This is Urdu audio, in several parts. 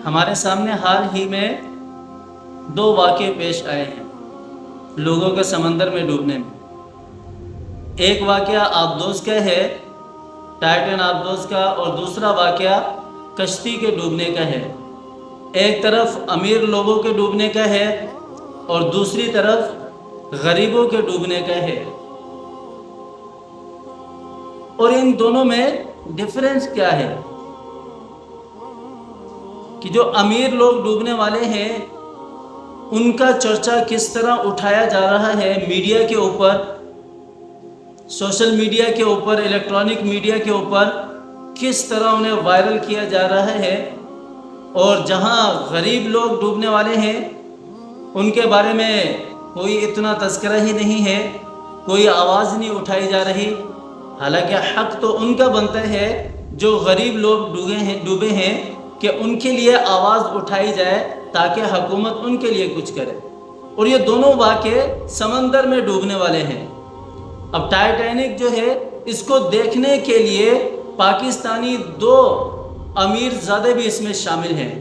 ہمارے سامنے حال ہی میں دو واقعے پیش آئے ہیں لوگوں کے سمندر میں ڈوبنے میں۔ ایک واقعہ آبدوز کا ہے، ٹائٹن آبدوز کا، اور دوسرا واقعہ کشتی کے ڈوبنے کا ہے۔ ایک طرف امیر لوگوں کے ڈوبنے کا ہے اور دوسری طرف غریبوں کے ڈوبنے کا ہے۔ اور ان دونوں میں ڈفرینس کیا ہے کہ جو امیر لوگ ڈوبنے والے ہیں ان کا چرچا کس طرح اٹھایا جا رہا ہے میڈیا کے اوپر، سوشل میڈیا کے اوپر، الیکٹرانک میڈیا کے اوپر، کس طرح انہیں وائرل کیا جا رہا ہے، اور جہاں غریب لوگ ڈوبنے والے ہیں ان کے بارے میں کوئی اتنا تذکرہ ہی نہیں ہے، کوئی آواز نہیں اٹھائی جا رہی۔ حالانکہ حق تو ان کا بنتا ہے جو غریب لوگ ڈوبے ہیں کہ ان کے لیے آواز اٹھائی جائے تاکہ حکومت ان کے لیے کچھ کرے۔ اور یہ دونوں واقعے سمندر میں ڈوبنے والے ہیں۔ اب ٹائٹینک جو ہے اس کو دیکھنے کے لیے پاکستانی دو امیر زادے بھی اس میں شامل ہیں،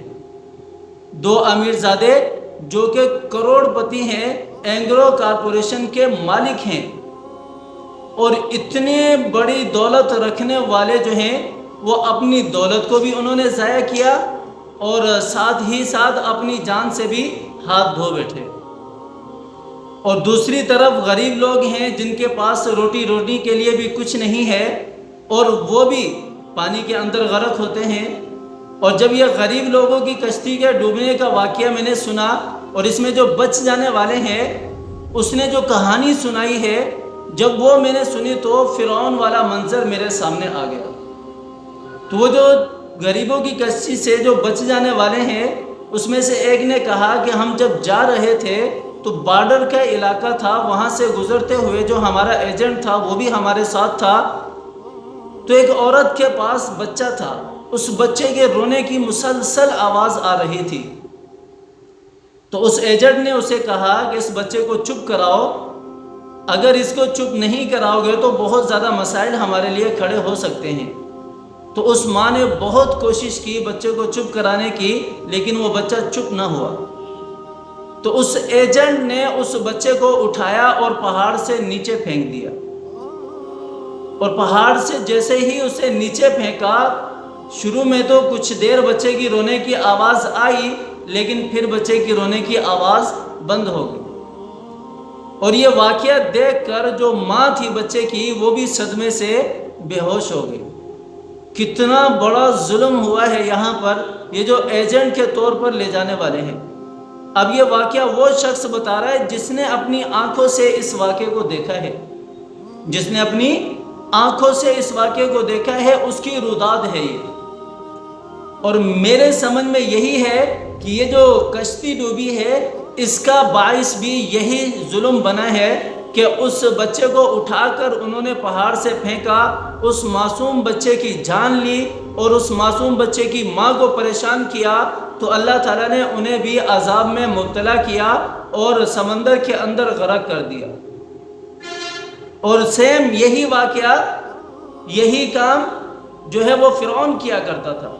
دو امیر زادے جو کہ کروڑ پتی ہیں، اینگرو کارپوریشن کے مالک ہیں، اور اتنے بڑی دولت رکھنے والے جو ہیں وہ اپنی دولت کو بھی انہوں نے ضائع کیا اور ساتھ ہی ساتھ اپنی جان سے بھی ہاتھ دھو بیٹھے۔ اور دوسری طرف غریب لوگ ہیں جن کے پاس روٹی کے لیے بھی کچھ نہیں ہے، اور وہ بھی پانی کے اندر غرق ہوتے ہیں۔ اور جب یہ غریب لوگوں کی کشتی کے ڈوبنے کا واقعہ میں نے سنا، اور اس میں جو بچ جانے والے ہیں اس نے جو کہانی سنائی ہے، جب وہ میں نے سنی تو فرعون والا منظر میرے سامنے آ گیا۔ تو وہ جو غریبوں کی کشتی سے جو بچ جانے والے ہیں اس میں سے ایک نے کہا کہ ہم جب جا رہے تھے تو بارڈر کا علاقہ تھا، وہاں سے گزرتے ہوئے جو ہمارا ایجنٹ تھا وہ بھی ہمارے ساتھ تھا، تو ایک عورت کے پاس بچہ تھا، اس بچے کے رونے کی مسلسل آواز آ رہی تھی۔ تو اس ایجنٹ نے اسے کہا کہ اس بچے کو چپ کراؤ، اگر اس کو چپ نہیں کراؤ گے تو بہت زیادہ مسائل ہمارے لیے کھڑے ہو سکتے ہیں۔ تو اس ماں نے بہت کوشش کی بچے کو چپ کرانے کی، لیکن وہ بچہ چپ نہ ہوا۔ تو اس ایجنٹ نے اس بچے کو اٹھایا اور پہاڑ سے نیچے پھینک دیا، اور پہاڑ سے جیسے ہی اسے نیچے پھینکا، شروع میں تو کچھ دیر بچے کی رونے کی آواز آئی، لیکن پھر بچے کی رونے کی آواز بند ہو گئی۔ اور یہ واقعہ دیکھ کر جو ماں تھی بچے کی وہ بھی صدمے سے بے ہوش ہو گئی۔ کتنا بڑا ظلم ہوا ہے یہاں پر، یہ جو ایجنٹ کے طور پر لے جانے والے ہیں۔ اب یہ واقعہ وہ شخص بتا رہا ہے جس نے اپنی آنکھوں سے اس واقعے کو دیکھا ہے، جس نے اپنی آنکھوں سے اس واقعے کو دیکھا ہے، اس کی روداد ہے یہ۔ اور میرے سمجھ میں یہی ہے کہ یہ جو کشتی ڈوبی ہے اس کا باعث بھی یہی ظلم بنا ہے کہ اس بچے کو اٹھا کر انہوں نے پہاڑ سے پھینکا، اس معصوم بچے کی جان لی اور اس معصوم بچے کی ماں کو پریشان کیا، تو اللہ تعالیٰ نے انہیں بھی عذاب میں مبتلا کیا اور سمندر کے اندر غرق کر دیا۔ اور سیم یہی واقعہ، یہی کام جو ہے وہ فرعون کیا کرتا تھا۔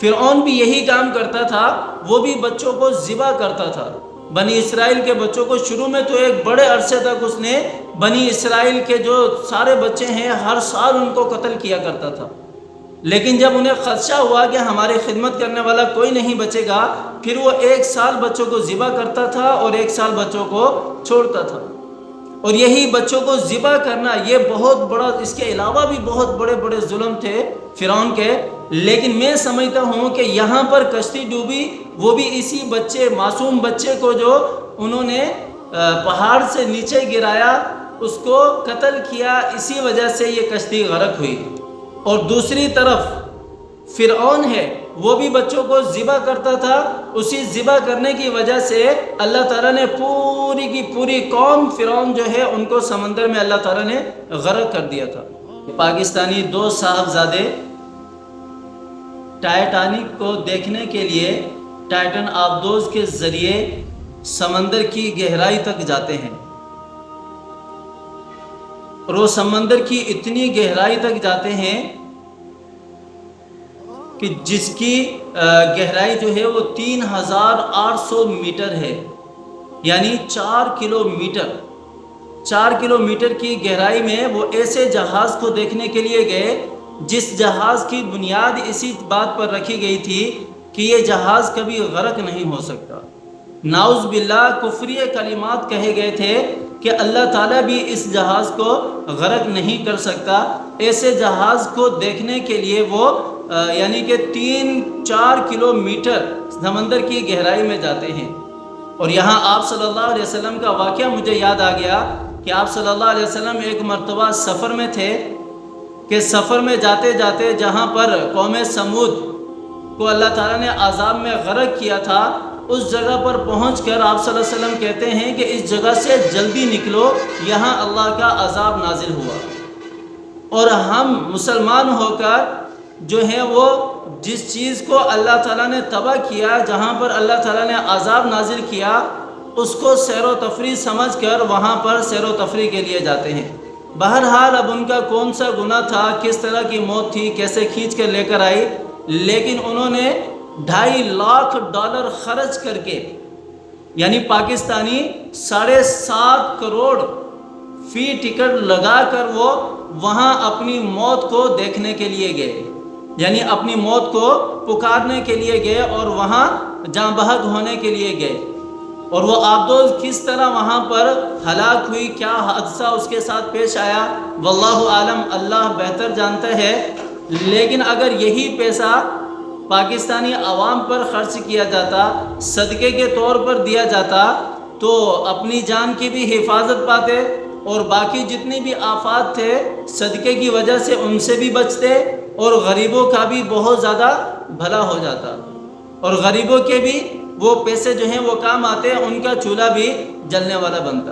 فرعون بھی یہی کام کرتا تھا، وہ بھی بچوں کو ذبح کرتا تھا، بنی اسرائیل کے بچوں کو۔ شروع میں تو ایک بڑے عرصے تک اس نے بنی اسرائیل کے جو سارے بچے ہیں ہر سال ان کو قتل کیا کرتا تھا، لیکن جب انہیں خدشہ ہوا کہ ہماری خدمت کرنے والا کوئی نہیں بچے گا، پھر وہ 1 سال بچوں کو ذبح کرتا تھا اور 1 سال بچوں کو چھوڑتا تھا۔ اور یہی بچوں کو ذبح کرنا یہ بہت بڑا، اس کے علاوہ بھی بہت بڑے بڑے ظلم تھے فرعون کے۔ لیکن میں سمجھتا ہوں کہ یہاں پر کشتی ڈوبی وہ بھی اسی بچے، معصوم بچے کو جو انہوں نے پہاڑ سے نیچے گرایا، اس کو قتل کیا، اسی وجہ سے یہ کشتی غرق ہوئی۔ اور دوسری طرف فرعون ہے، وہ بھی بچوں کو ذبح کرتا تھا، اسی ذبح کرنے کی وجہ سے اللہ تعالیٰ نے پوری کی پوری قوم فرعون جو ہے ان کو سمندر میں اللہ تعالیٰ نے غرق کر دیا تھا۔ پاکستانی 2 صاحبزادے ٹائٹینک کو دیکھنے کے لیے ٹائٹن آبدوز کے ذریعے سمندر کی گہرائی تک جاتے ہیں، اور وہ سمندر کی اتنی گہرائی تک جاتے ہیں کہ جس کی گہرائی جو ہے وہ 3800 میٹر ہے، یعنی 4 کلومیٹر کی گہرائی میں وہ ایسے جہاز کو دیکھنے کے لیے گئے جس جہاز کی بنیاد اسی بات پر رکھی گئی تھی کہ یہ جہاز کبھی غرق نہیں ہو سکتا۔ نعوذ باللہ کفری کلمات کہے گئے تھے کہ اللہ تعالیٰ بھی اس جہاز کو غرق نہیں کر سکتا۔ ایسے جہاز کو دیکھنے کے لیے وہ یعنی کہ 3-4 کلومیٹر سمندر کی گہرائی میں جاتے ہیں۔ اور یہاں آپ صلی اللہ علیہ وسلم کا واقعہ مجھے یاد آ گیا کہ آپ صلی اللہ علیہ وسلم ایک مرتبہ سفر میں تھے کہ سفر میں جاتے جاتے جہاں پر قوم سمود کو اللہ تعالیٰ نے عذاب میں غرق کیا تھا، اس جگہ پر پہنچ کر آپ صلی اللہ علیہ وسلم کہتے ہیں کہ اس جگہ سے جلدی نکلو، یہاں اللہ کا عذاب نازل ہوا۔ اور ہم مسلمان ہو کر جو ہے وہ جس چیز کو اللہ تعالیٰ نے تباہ کیا، جہاں پر اللہ تعالیٰ نے عذاب نازل کیا، اس کو سیر و تفریح سمجھ کر وہاں پر سیر و تفریح کے لیے جاتے ہیں۔ بہرحال اب ان کا کون سا گناہ تھا، کس طرح کی موت تھی، کیسے کھینچ کر لے کر آئی، لیکن انہوں نے $2.5 لاکھ خرچ کر کے، یعنی پاکستانی 7.5 کروڑ فی ٹکٹ لگا کر وہ وہاں اپنی موت کو دیکھنے کے لیے گئے، یعنی اپنی موت کو پکارنے کے لیے گئے اور وہاں جاں بحق ہونے کے لیے گئے۔ اور وہ آبدوز کس طرح وہاں پر ہلاک ہوئی، کیا حادثہ اس کے ساتھ پیش آیا، واللہ عالم، اللہ بہتر جانتا ہے۔ لیکن اگر یہی پیسہ پاکستانی عوام پر خرچ کیا جاتا، صدقے کے طور پر دیا جاتا، تو اپنی جان کی بھی حفاظت پاتے اور باقی جتنی بھی آفات تھے صدقے کی وجہ سے ان سے بھی بچتے، اور غریبوں کا بھی بہت زیادہ بھلا ہو جاتا، اور غریبوں کے بھی وہ پیسے جو ہیں وہ کام آتے، ان کا چولہا بھی جلنے والا بنتا۔